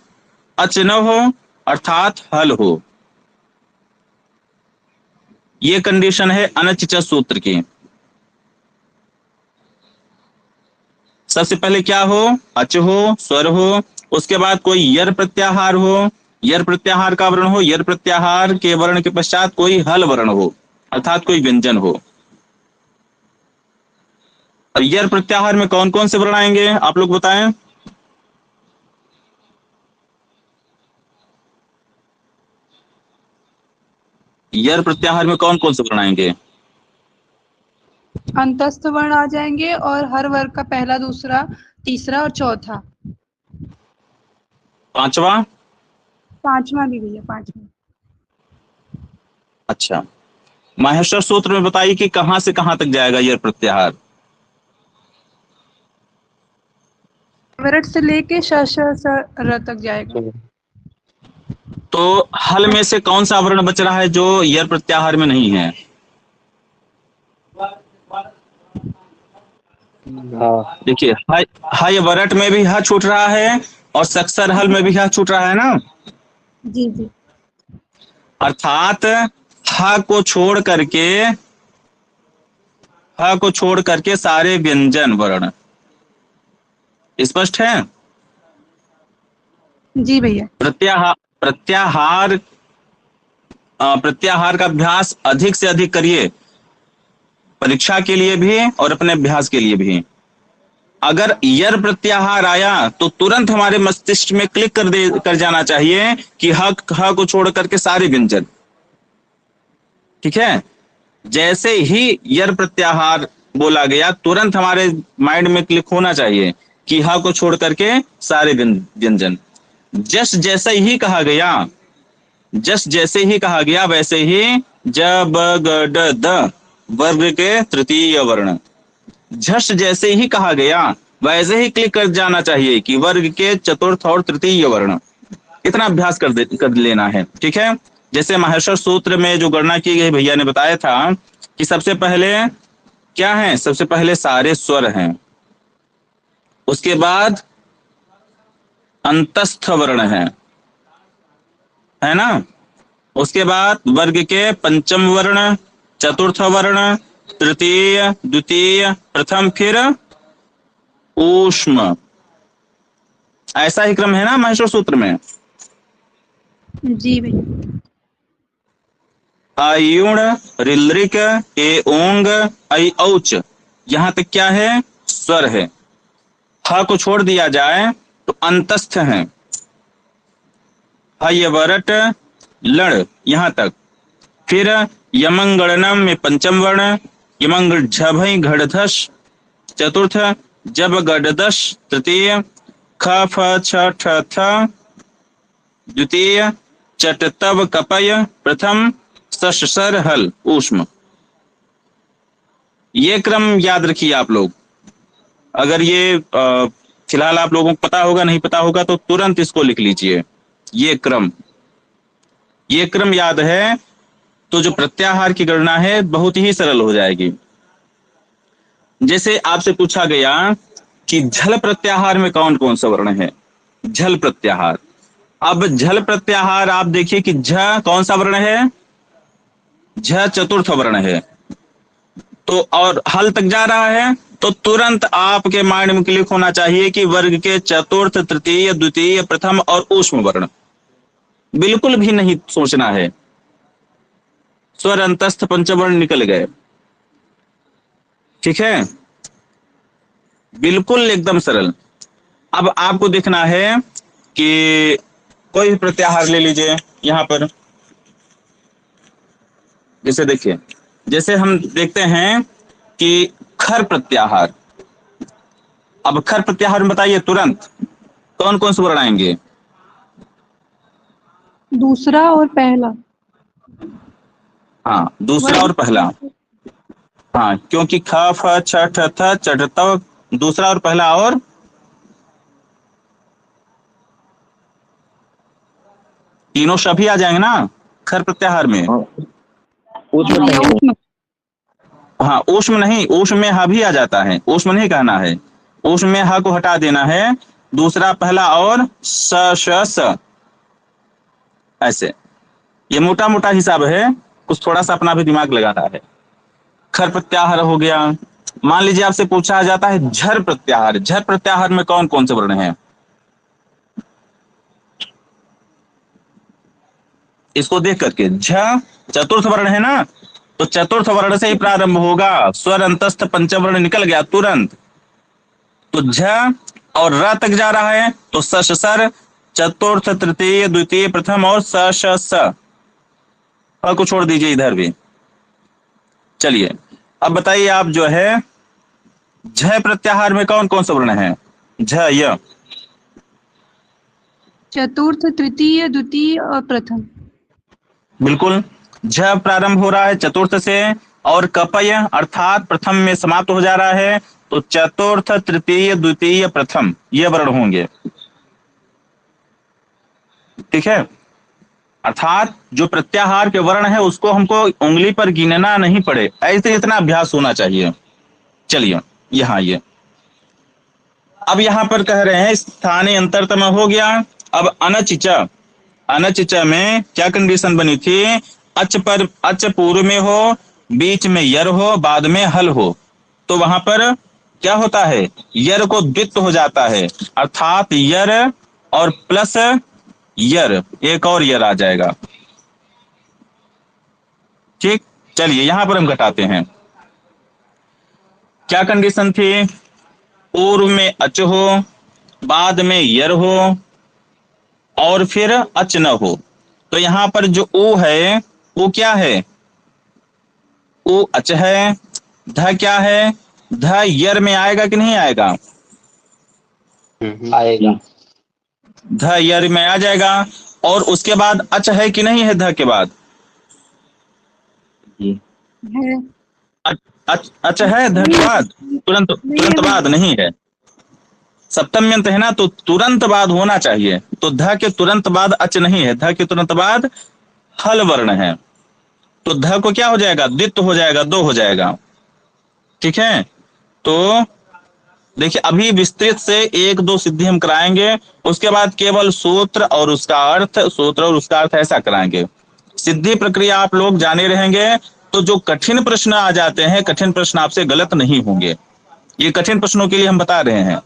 अच न हो अर्थात हल हो। ये कंडीशन है अनचचा सूत्र की। सबसे पहले क्या हो, अच हो, स्वर हो, उसके बाद कोई यर प्रत्याहार हो, यर प्रत्याहार का वर्ण हो, यर प्रत्याहार के वर्ण के पश्चात कोई हल वर्ण हो अर्थात कोई व्यंजन हो। और यर प्रत्याहार में कौन कौन से वर्ण आएंगे आप लोग बताएं। यर प्रत्याहार में कौन कौन से वर्ण आएंगे। अंतस्थ वर्ण आ जाएंगे और हर वर्ग का पहला, दूसरा, तीसरा और चौथा। पांचवा, पांचवा भी भैया, पांचवा। अच्छा, माहेश्वर सूत्र में बताइए कि कहां से कहां तक जाएगा यर प्रत्याहार। विराट से लेके श श स र तक जाएगा। तो हल में से कौन सा वर्ण बच रहा है जो यर प्रत्याहार में नहीं है। देखिए हय वरट में भी ह छूट रहा है और सक्सर हल में भी ह छूट रहा है ना। जी जी। अर्थात ह को छोड़ करके सारे व्यंजन वर्ण। स्पष्ट है। जी भैया। प्रत्याहार का अभ्यास अधिक से अधिक करिए, परीक्षा के लिए भी और अपने अभ्यास के लिए भी। अगर यर प्रत्याहार आया तो तुरंत हमारे मस्तिष्क में क्लिक कर जाना चाहिए कि ह को छोड़ करके सारे व्यंजन। ठीक है, जैसे ही यर प्रत्याहार बोला गया तुरंत हमारे माइंड में क्लिक होना चाहिए कि ह को छोड़ करके सारे व्यंजन। जस जैसे ही कहा गया वैसे ही ज ब ग ड द वर्ग के तृतीय वर्ण। झस जैसे ही कहा गया वैसे ही क्लिक कर जाना चाहिए कि वर्ग के चतुर्थ और तृतीय वर्ण। इतना अभ्यास कर लेना है। ठीक है, जैसे माहेश्वर सूत्र में जो गणना की गई भैया ने बताया था कि सबसे पहले क्या है, सबसे पहले सारे स्वर हैं, उसके बाद अंतस्थ वर्ण है ना, उसके बाद वर्ग के पंचम वर्ण, चतुर्थ वर्ण, तृतीय, द्वितीय, प्रथम, फिर ऊष्म। ऐसा ही क्रम है ना माहेश्वर सूत्र में। जी भैया। अयुण, रिलृक, ए ओंग, ऐ औच, यहां तक क्या है, स्वर है। ह को छोड़ दिया जाए तो अंतस्थ है। हय वरट लड़ यहां तक। फिर यमंगणनम में पंचम वर्ण, यमंग झभई घड़धस चतुर्थ, जब गडदश तृतीय, ख फ छ ठ थ द्वितीय, चट तब कपय प्रथम, सश सर हल ऊष्म। ये क्रम याद रखिए आप लोग। अगर ये फिलहाल आप लोगों को पता होगा, नहीं पता होगा तो तुरंत इसको लिख लीजिए। ये क्रम याद है तो जो प्रत्याहार की गणना है बहुत ही सरल हो जाएगी। जैसे आपसे पूछा गया कि झल प्रत्याहार में कौन कौन सा वर्ण है, झल प्रत्याहार। अब झल प्रत्याहार आप देखिए कि झ कौन सा वर्ण है, झ चतुर्थ वर्ण है, तो और हल तक जा रहा है तो तुरंत आपके माइंड में क्लिक होना चाहिए कि वर्ग के चतुर्थ, तृतीय, द्वितीय, प्रथम और ऊष्म वर्ण। बिल्कुल भी नहीं सोचना है, स्वर अंतस्थ पंचवर्ण निकल गए। ठीक है, बिल्कुल एकदम सरल। अब आपको देखना है कि कोई भी प्रत्याहार ले लीजिए यहां पर। जैसे देखिए, जैसे हम देखते हैं कि खर प्रत्याहार। अब खर प्रत्याहार में बताइए तुरंत कौन कौन से वर्ण आएंगे? दूसरा और पहला। हाँ, दूसरा और पहला। हाँ, क्योंकि ख फ छ ठ थ च ठ त दूसरा और पहला और तीनों सभी आ जाएंगे ना खर प्रत्याहार में। उसमें हाँ, कहीं नहीं। हाँ, ऊष्म नहीं, ऊष्म में ह भी आ जाता है, ऊष्म नहीं कहना है, ऊष्म में ह को हटा देना है, दूसरा पहला और स श स, ऐसे। ये मोटा मोटा हिसाब है, कुछ थोड़ा सा अपना भी दिमाग लगाना है। खर प्रत्याहार हो गया। मान लीजिए आपसे पूछा जाता है झर प्रत्याहार। झर प्रत्याहार में कौन कौन से वर्ण हैं? इसको देख करके, झ चतुर्थ वर्ण है ना, तो चतुर्थ वर्ण से ही प्रारंभ होगा, स्वर अंतस्थ पंचम वर्ण निकल गया तुरंत। तो झ और र तक जा रहा है, तो स श सर, चतुर्थ तृतीय द्वितीय प्रथम और स श स को छोड़ दीजिए इधर भी। चलिए अब बताइए आप जो है झ प्रत्याहार में कौन कौन से वर्ण है? झ य चतुर्थ, तृतीय, द्वितीय और प्रथम। बिल्कुल, झ प्रारंभ हो रहा है चतुर्थ से और कपय अर्थात प्रथम में समाप्त हो जा रहा है, तो चतुर्थ तृतीय द्वितीय प्रथम ये वर्ण होंगे। ठीक है, अर्थात जो प्रत्याहार के वर्ण है उसको हमको उंगली पर गिनना नहीं पड़े, ऐसे इतना अभ्यास होना चाहिए। चलिए यहाँ ये अब यहाँ पर कह रहे हैं स्थानीय अंतरतम हो गया। अब अनचिच, अनचिच में क्या कंडीशन बनी थी? अच पर अच पूर्व में हो, बीच में यर हो, बाद में हल हो, तो वहां पर क्या होता है? यर को द्वित्व हो जाता है, अर्थात यर और प्लस यर, एक और यर आ जाएगा। ठीक, चलिए यहां पर हम घटाते हैं। क्या कंडीशन थी? पूर्व में अच हो, बाद में यर हो और फिर अच न हो। तो यहां पर जो ऊ है वो क्या है? ऊ अच है। ध क्या है? ध यर में आएगा कि नहीं आएगा? आएगा। ध यर में आ जाएगा। और उसके बाद अच है कि नहीं है? ध के बाद है। अच है ध के बाद? तुरंत तुरंत बाद नहीं है, सप्तम्यंत है ना, तो तुरंत बाद होना चाहिए। तो ध के तुरंत बाद अच नहीं है, ध के तुरंत बाद हल वर्ण है, तो ध को क्या हो जाएगा? द्वित्व हो जाएगा, दो हो जाएगा। ठीक है, तो देखिए अभी विस्तृत से एक दो सिद्धि हम कराएंगे, उसके बाद केवल सूत्र और उसका अर्थ, सूत्र और उसका अर्थ ऐसा कराएंगे। सिद्धि प्रक्रिया आप लोग जाने रहेंगे तो जो कठिन प्रश्न आ जाते हैं, कठिन प्रश्न आपसे गलत नहीं होंगे। ये कठिन प्रश्नों के लिए हम बता रहे हैं।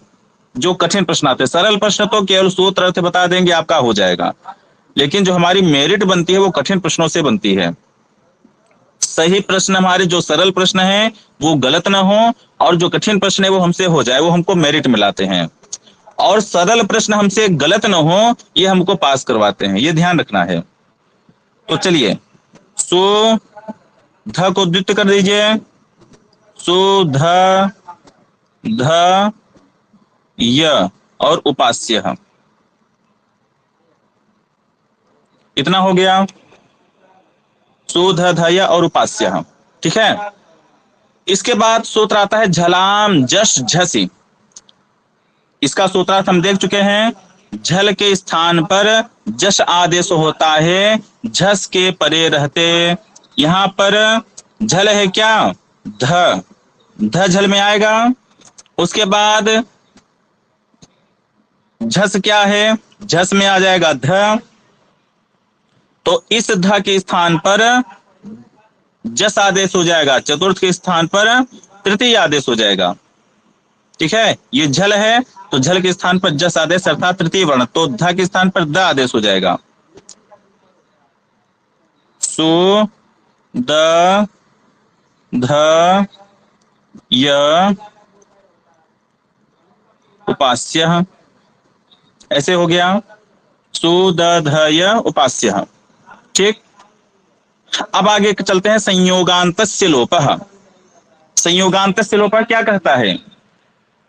जो कठिन प्रश्न आते हैं, सरल प्रश्न तो केवल सूत्र अर्थ बता देंगे आपका हो जाएगा, लेकिन जो हमारी मेरिट बनती है वो कठिन प्रश्नों से बनती है। सही प्रश्न हमारे जो सरल प्रश्न है वो गलत ना हो, और जो कठिन प्रश्न है वो हमसे हो जाए, वो हमको मेरिट मिलाते हैं। और सरल प्रश्न हमसे गलत ना हो, ये हमको पास करवाते हैं, ये ध्यान रखना है। तो चलिए, सो ध को द्वित्व कर दीजिए, सो ध ध य और उपास्य, इतना हो गया। सुध धय और उपास्य। ठीक है, इसके बाद सूत्र आता है झलाम जश झसी। इसका सूत्रार्थ हम देख चुके हैं। झल के स्थान पर जश आदेश होता है, झस के परे रहते। यहां पर झल है क्या? ध, ध झल में आएगा। उसके बाद झस क्या है? झस में आ जाएगा ध। तो इस ध के स्थान पर जस आदेश हो जाएगा, चतुर्थ के स्थान पर तृतीय आदेश हो जाएगा। ठीक है, ये झल है तो झल के स्थान पर जस आदेश अर्थात तृतीय वर्ण, तो ध के स्थान पर द आदेश हो जाएगा। सु द ध य उपास्य, ऐसे हो गया। सु द ध य उपास्य। ठीक, अब आगे चलते हैं संयोगांतस्य लोपः। संयोगांत से लोप क्या कहता है?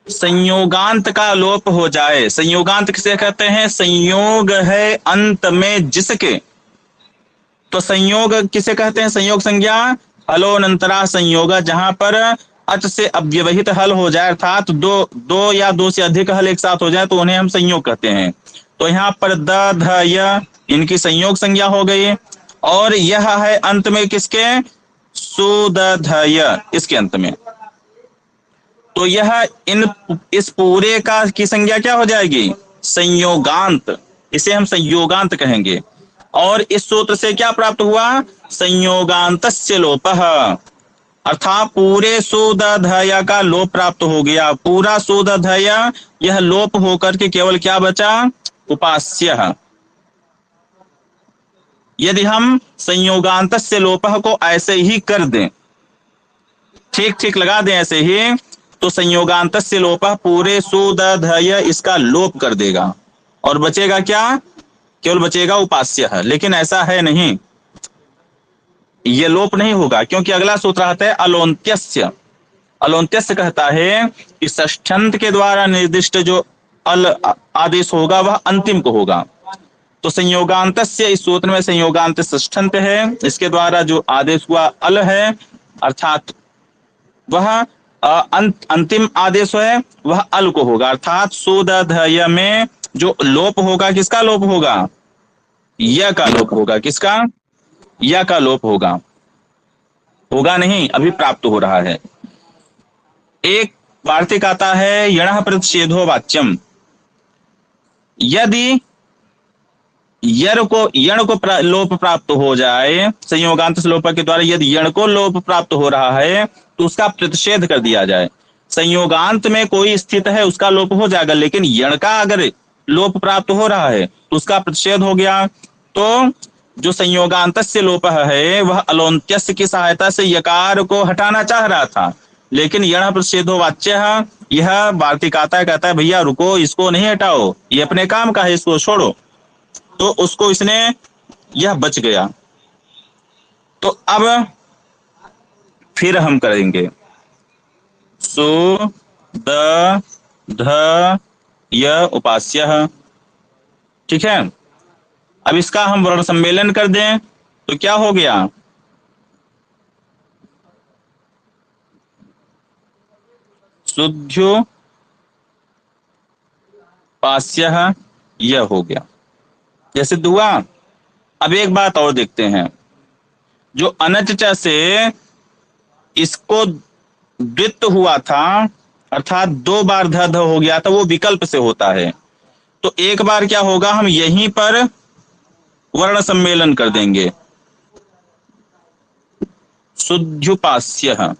संयोगांत का लोप हो जाए। संयोगांत किसे कहते हैं? संयोग है अंत में जिसके। तो संयोग किसे कहते हैं? संयोग संज्ञा हलोनंतरा संयोग, जहां पर अच से अव्यवहित हल हो जाए, अर्थात दो या दो से अधिक हल एक साथ हो जाए तो उन्हें हम संयोग कहते हैं। तो यहाँ पर द ध य इनकी संयोग संज्ञा हो गई, और यह है अंत में किसके? सुदधय, इसके अंत में। तो यह इस पूरे का की संज्ञा क्या हो जाएगी? संयोगांत। इसे हम संयोगांत कहेंगे। और इस सूत्र से क्या प्राप्त हुआ? संयोगांतस्य लोपः, अर्थात पूरे सुदधय का लोप प्राप्त हो गया। पूरा सुदधय यह लोप होकर के केवल क्या बचा? उपास्य। यदि हम संयोगांतस्य लोपः को ऐसे ही कर दें, ठीक ठीक लगा दें ऐसे ही, तो संयोगांतस्य लोपः पूरे सुदधय इसका लोप कर देगा और बचेगा क्या? केवल बचेगा उपास्य है। लेकिन ऐसा है नहीं, ये लोप नहीं होगा, क्योंकि अगला सूत्र आता है अलोन्त्यस्य। अलोन्त्यस्य कहता है कि षष्ठ्यंत के द्वारा निर्दिष्ट जो अल आदेश होगा वह अंतिम को होगा। तो संयोगांतस्य, इस सूत्र में संयोगांत षष्ठ्यंत है, इसके द्वारा जो आदेश हुआ अल है, अर्थात वह अंतिम आदेश है वह अल को होगा। अर्थात सुदधय में जो लोप होगा, किसका लोप होगा? य का लोप होगा। किसका? य का लोप होगा। होगा नहीं, अभी प्राप्त हो रहा है। एक वार्तिक आता है यणः प्रतिषेधो वाच्यम। यदि यण को लोप प्राप्त हो जाए संयोगांत लोप के द्वारा, यदि यण को लोप प्राप्त हो रहा है तो उसका प्रतिषेध कर दिया जाए। संयोगांत में कोई स्थित है उसका लोप हो जाएगा, लेकिन यण का अगर लोप प्राप्त हो रहा है तो उसका प्रतिषेध हो गया। तो जो संयोगांतस्य लोप है वह अलोन्त्यस्य की सहायता से यकार को हटाना चाह रहा था, लेकिन यण प्रतिषेधो वाच्य, यह वार्तिक आता कहता है भैया रुको, इसको नहीं हटाओ, ये अपने काम का है, इसको छोड़ो। तो उसको इसने, यह बच गया। तो अब फिर हम करेंगे सु द ध य उपास्य। ठीक है, अब इसका हम वर्ण सम्मेलन कर दें तो क्या हो गया? शुद्ध्यो पास्य यह हो गया। यह सिद्ध हुआ। अब एक बात और देखते हैं, जो अनच च से इसको द्वित्व हुआ था, अर्थात 2 बार ध ध हो गया था, वो विकल्प से होता है। तो एक बार क्या होगा, हम यहीं पर वर्ण सम्मेलन कर देंगे, शुद्ध्युपास्य,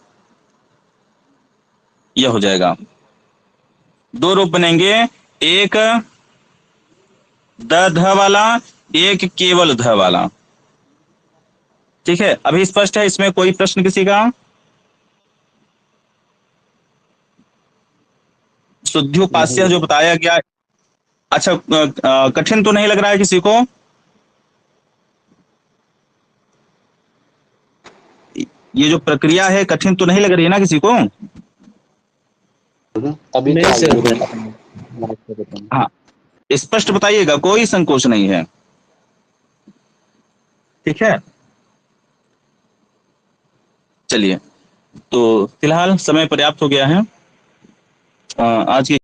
यह हो जाएगा। 2 रूप बनेंगे, एक द ध वाला, एक केवल ध वाला। ठीक है, अभी स्पष्ट है? इसमें कोई प्रश्न किसी का? शुद्ध्युपास्य जो बताया गया, अच्छा कठिन तो नहीं लग रहा है किसी को? ये जो प्रक्रिया है कठिन तो नहीं लग रही है ना किसी को? अभी नहीं सर। हाँ, स्पष्ट बताइएगा, कोई संकोच नहीं है। ठीक है, चलिए, तो फिलहाल समय पर्याप्त हो गया है आज की